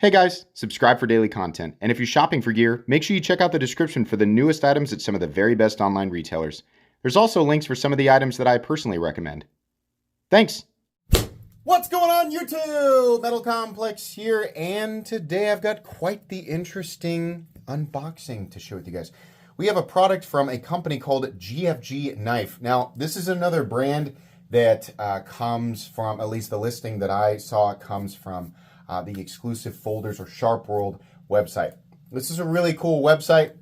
Hey guys, subscribe for daily content, and if you're shopping for gear, make sure you check out the description for the newest items at some of the very best online retailers. There's also links for some of the items that I personally recommend. Thanks! What's going on YouTube? Metal Complex here, and today I've got quite the interesting unboxing to share with you guys. We have a product from a company called GFG Knife. Now, this is another brand that comes from, at least the listing that I saw comes from the exclusive folders or Sharp World website. This is a really cool website.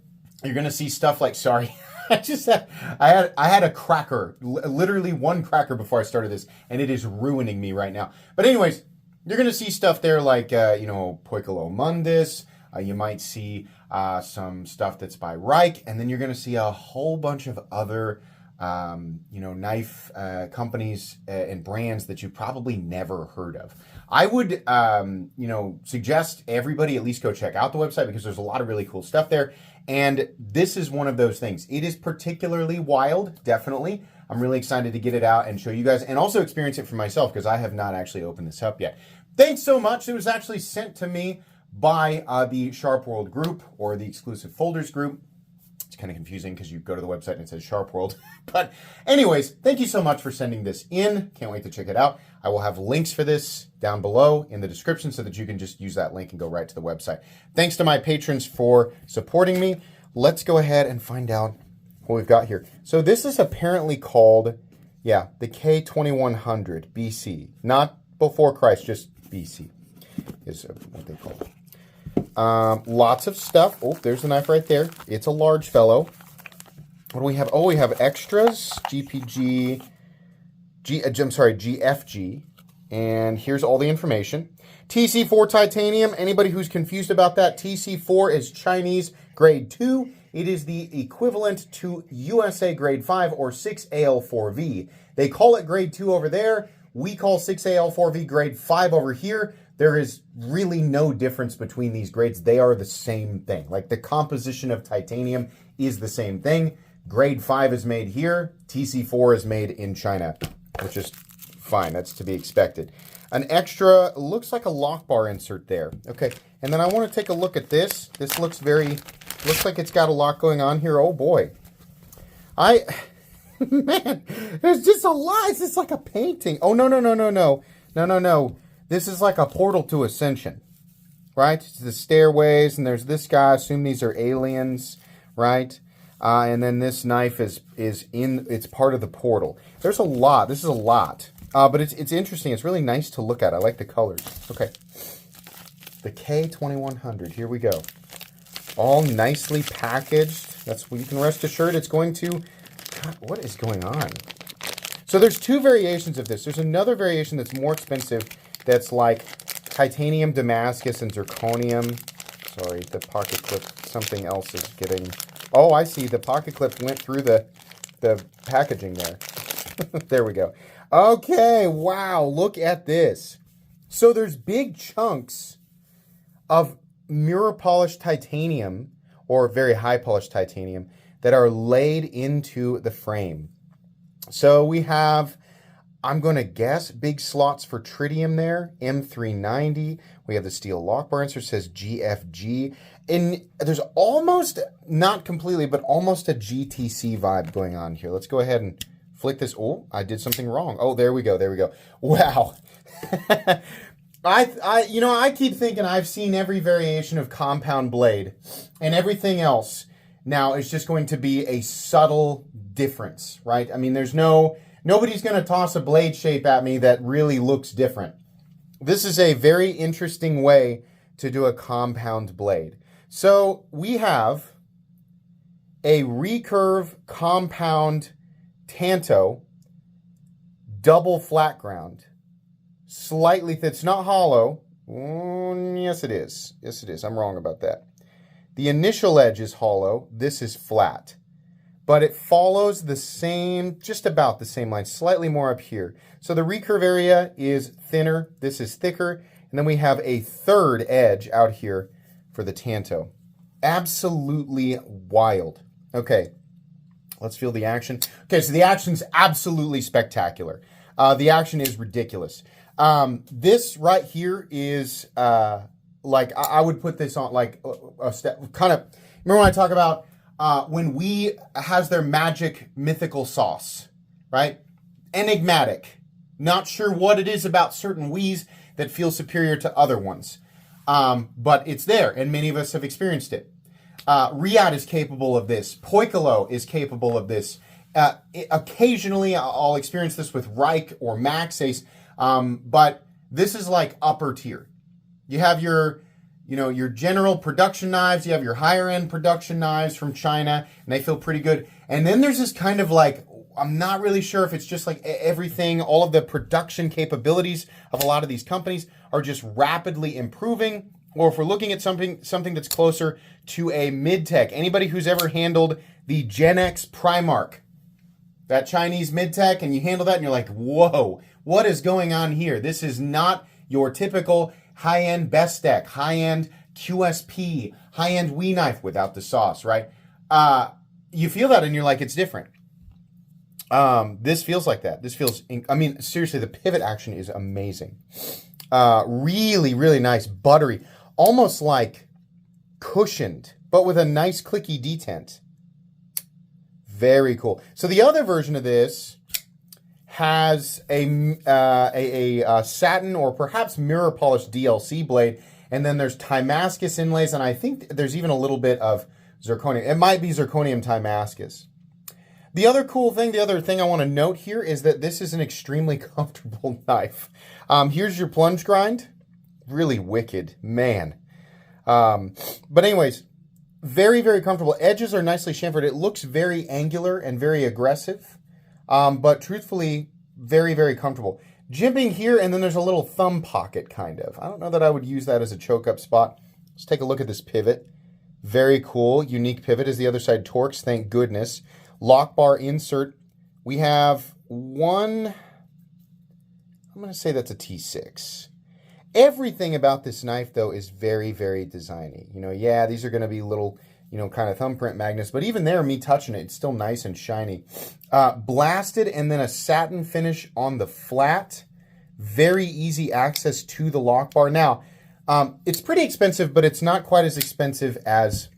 You're gonna see stuff like, sorry, I had a cracker, literally one cracker before I started this, and it is ruining me right now. But anyways, you're gonna see stuff there like, Poikilo Mundus. You might see some stuff that's by Reich, and then you're gonna see a whole bunch of other knife companies and brands that you probably never heard of. I would, suggest everybody at least go check out the website because there's a lot of really cool stuff there. And this is one of those things. It is particularly wild, definitely. I'm really excited to get it out and show you guys and also experience it for myself because I have not actually opened this up yet. Thanks so much. It was actually sent to me by the Sharp World group or the exclusive folders group. It's kind of confusing because you go to the website and it says Sharp World. But anyways, thank you so much for sending this in. Can't wait to check it out. I will have links for this down below in the description so that you can just use that link and go right to the website. Thanks to my patrons for supporting me. Let's go ahead and find out what we've got here. So this is apparently called, the K2100 BC. Not before Christ, just BC is what they call it. Lots of stuff. Oh, there's the knife right there. It's a large fellow. What do we have? Oh, we have extras. GFG. And here's all the information. TC4 titanium. Anybody who's confused about that, TC4 is Chinese grade 2. It is the equivalent to USA grade 5 or 6AL4V. They call it grade 2 over there. We call 6AL4V grade 5 over here. There is really no difference between these grades. They are the same thing. Like the composition of titanium is the same thing. Grade 5 is made here. TC4 is made in China, which is fine. That's to be expected. An extra, looks like a lock bar insert there. Okay, and then I want to take a look at this. This looks like it's got a lot going on here. Oh boy. Man, there's just a lot. It's just like a painting. Oh, no. This is like a portal to ascension, right? It's the stairways, and there's this guy. I assume these are aliens, right? And then this knife it's part of the portal. There's a lot. This is a lot. But it's interesting. It's really nice to look at. I like the colors. Okay. The K2100. Here we go. All nicely packaged. That's what you can rest assured it's going to. God, what is going on? So there's two variations of this. There's another variation that's more expensive. That's like titanium, Damascus, and zirconium. Sorry, the pocket clip, something else is getting... Oh, I see. The pocket clip went through the packaging there. There we go. Okay, wow, look at this. So there's big chunks of mirror polished titanium, or very high polished titanium, that are laid into the frame. So we have... I'm going to guess big slots for tritium there, M390. We have the steel lock bar insert, says GFG. And there's almost, not completely, but almost a GTC vibe going on here. Let's go ahead and flick this. Oh, I did something wrong. Oh, there we go. Wow. I keep thinking I've seen every variation of compound blade, and everything else now is just going to be a subtle difference, right? I mean, nobody's going to toss a blade shape at me that really looks different. This is a very interesting way to do a compound blade. So we have a recurve compound Tanto double flat ground. Slightly thin. It's not hollow. Yes, it is. Yes, it is. I'm wrong about that. The initial edge is hollow. This is flat. But it follows the same, just about the same line, slightly more up here. So the recurve area is thinner, this is thicker, and then we have a third edge out here for the Tanto. Absolutely wild. Okay, let's feel the action. Okay, so the action's absolutely spectacular. The action is ridiculous. This right here is like I would put this on like a step, kind of, remember when I talk about when Wii has their magic mythical sauce, right? Enigmatic. Not sure what it is about certain Wiis that feel superior to other ones. But it's there, and many of us have experienced it. Riyadh is capable of this. Poikolo is capable of this. Occasionally, I'll experience this with Reich or Maxace, but this is like upper tier. You have your general production knives. You have your higher end production knives from China, and they feel pretty good. And then there's this kind of like, I'm not really sure if it's just like everything, all of the production capabilities of a lot of these companies are just rapidly improving, or if we're looking at something that's closer to a mid-tech. Anybody who's ever handled the Gen X Primark, that Chinese mid-tech, and you handle that and you're like, whoa, what is going on here? This is not your typical high-end Bestech, high-end QSP, high-end Wii knife without the sauce, right? You feel that and you're like, it's different. This feels like that. This feels, I mean, seriously, the pivot action is amazing. Really, really nice, buttery, almost like cushioned, but with a nice clicky detent. Very cool. So the other version of this has a satin or perhaps mirror polished DLC blade, and then there's Timascus inlays, and I think there's even a little bit of zirconium. It might be zirconium Timascus. The other thing I want to note here is that this is an extremely comfortable knife. Here's your plunge grind. Really wicked, man. But anyways, very, very comfortable. Edges are nicely chamfered. It looks very angular and very aggressive, but truthfully, very, very comfortable. Jimping here, and then there's a little thumb pocket, kind of. I don't know that I would use that as a choke-up spot. Let's take a look at this pivot. Very cool. Unique pivot as the other side torques, thank goodness. Lock bar insert. We have one, I'm going to say that's a T6. Everything about this knife, though, is very, very designy. Yeah, these are going to be little, kind of thumbprint magnets, but even there, me touching it, it's still nice and shiny. Blasted, and then a satin finish on the flat. Very easy access to the lock bar. Now, it's pretty expensive, but it's not quite as expensive as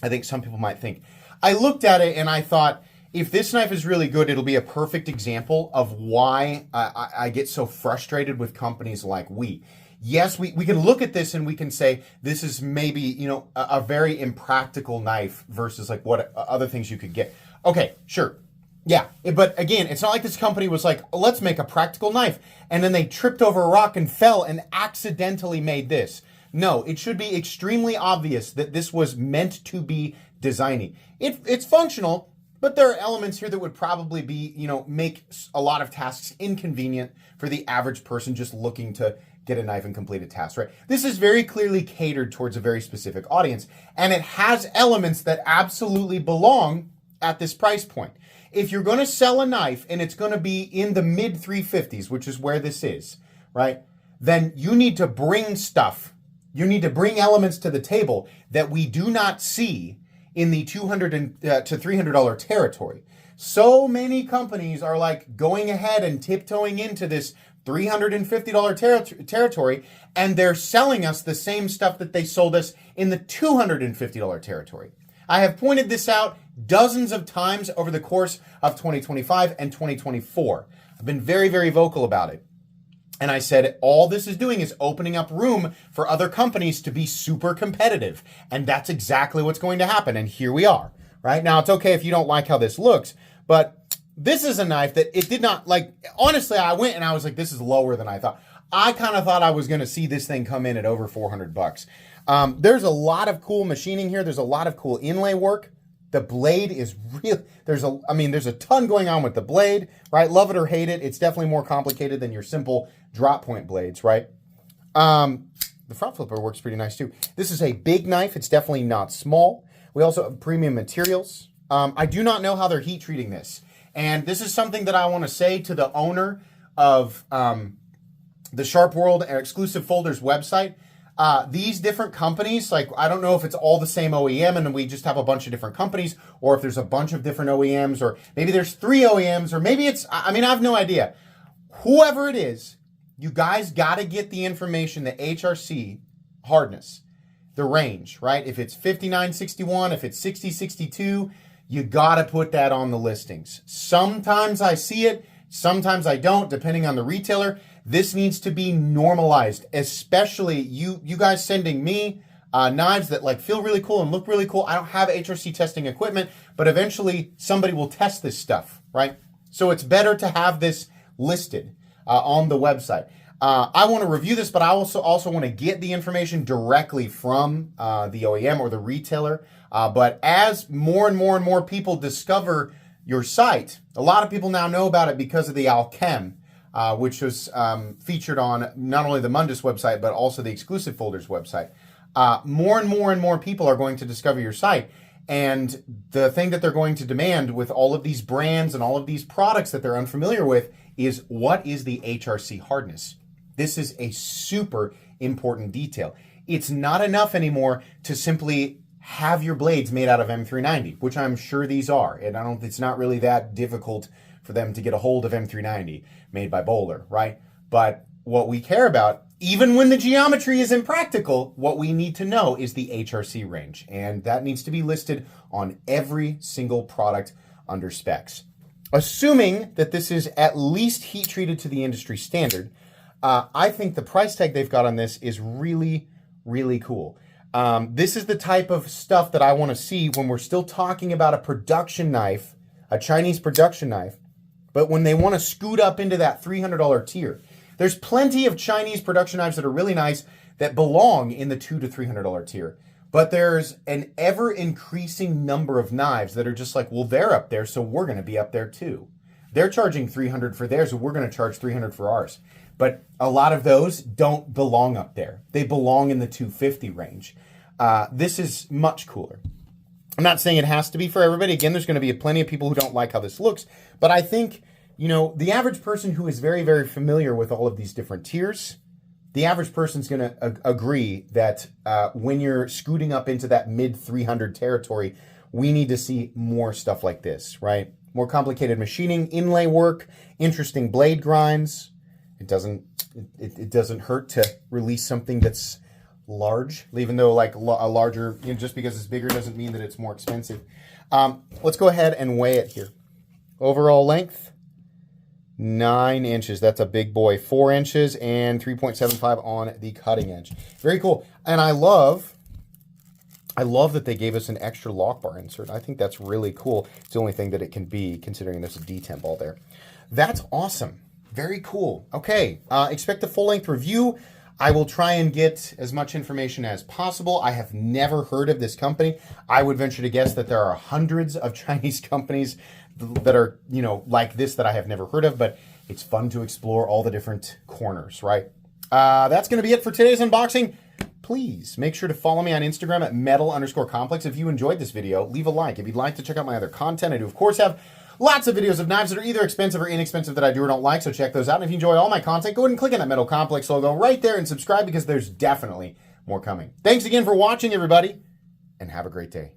I think some people might think. I looked at it and I thought, if this knife is really good, it'll be a perfect example of why I get so frustrated with companies like Wii. Yes, we can look at this and we can say this is maybe, a very impractical knife versus like what other things you could get. Okay, sure. Yeah, but again, it's not like this company was like, let's make a practical knife. And then they tripped over a rock and fell and accidentally made this. No, it should be extremely obvious that this was meant to be designy. It's functional, but there are elements here that would probably be, make a lot of tasks inconvenient for the average person just looking to get a knife and complete a task, right? This is very clearly catered towards a very specific audience, and it has elements that absolutely belong at this price point. If you're going to sell a knife and it's going to be in the mid 350s, which is where this is, right? Then you need to bring stuff. You need to bring elements to the table that we do not see in the $200 to $300 territory. So many companies are like going ahead and tiptoeing into this $350 territory, and they're selling us the same stuff that they sold us in the $250 territory. I have pointed this out dozens of times over the course of 2025 and 2024. I've been very, very vocal about it. And I said, all this is doing is opening up room for other companies to be super competitive. And that's exactly what's going to happen. And here we are, right? Now, it's okay if you don't like how this looks, but this is a knife that it did not, like, honestly, I went and I was like, this is lower than I thought. I kind of thought I was going to see this thing come in at over $400. There's a lot of cool machining here. There's a lot of cool inlay work. The blade is real. There's a ton going on with the blade, right? Love it or hate it. It's definitely more complicated than your simple drop point blades, right? The front flipper works pretty nice too. This is a big knife. It's definitely not small. We also have premium materials. I do not know how they're heat treating this. And this is something that I want to say to the owner of the Sharp World Exclusive Folders website. These different companies, like, I don't know if it's all the same OEM and we just have a bunch of different companies, or if there's a bunch of different OEMs, or maybe there's 3 OEMs, or maybe it's, I have no idea. Whoever it is, you guys got to get the information that HRC hardness, the range, right? If it's 5961, if it's 6062, you gotta put that on the listings. Sometimes I see it, sometimes I don't, depending on the retailer. This needs to be normalized, especially you guys sending me knives that like feel really cool and look really cool. I don't have HRC testing equipment, but eventually somebody will test this stuff, right? So it's better to have this listed on the website. I want to review this, but I also want to get the information directly from the OEM or the retailer. But as more and more people discover your site, a lot of people now know about it because of the Alchem, which was featured on not only the Mundus website, but also the Exclusive Folders website. More and more people are going to discover your site. And the thing that they're going to demand with all of these brands and all of these products that they're unfamiliar with is, what is the HRC hardness? This is a super important detail. It's not enough anymore to simply have your blades made out of M390, which I'm sure these are. And it's not really that difficult for them to get a hold of M390 made by Bowler, right? But what we care about, even when the geometry is impractical, what we need to know is the HRC range. And that needs to be listed on every single product under specs. Assuming that this is at least heat treated to the industry standard, I think the price tag they've got on this is really, really cool. This is the type of stuff that I want to see when we're still talking about a production knife, a Chinese production knife, but when they want to scoot up into that $300 tier. There's plenty of Chinese production knives that are really nice that belong in the $200 to $300 tier. But there's an ever increasing number of knives that are just like, well, they're up there, so we're going to be up there too. They're charging $300 for theirs, so we're going to charge $300 for ours. But a lot of those don't belong up there. They belong in the $250 range. This is much cooler. I'm not saying it has to be for everybody. Again, there's going to be plenty of people who don't like how this looks. But I think, you know, the average person who is very, very familiar with all of these different tiers, the average person's going to agree that when you're scooting up into that mid 300 territory, we need to see more stuff like this, right? More complicated machining, inlay work, interesting blade grinds. It doesn't hurt to release something that's large, even though like a larger, you know, just because it's bigger doesn't mean that it's more expensive. Let's go ahead and weigh it here. Overall length, 9 inches. That's a big boy. 4 inches and 3.75 on the cutting edge. Very cool. And I love that they gave us an extra lock bar insert. I think that's really cool. It's the only thing that it can be, considering there's a detemp ball there. That's awesome. Very cool. Okay, expect a full-length review. I will try and get as much information as possible. I have never heard of this company. I would venture to guess that there are hundreds of Chinese companies that are, you know, like this that I have never heard of, but it's fun to explore all the different corners, right? That's going to be it for today's unboxing. Please make sure to follow me on Instagram at metal_complex. If you enjoyed this video, leave a like. If you'd like to check out my other content, I do, of course, have lots of videos of knives that are either expensive or inexpensive that I do or don't like, so check those out. And if you enjoy all my content, go ahead and click on that Metal Complex logo right there and subscribe, because there's definitely more coming. Thanks again for watching, everybody, and have a great day.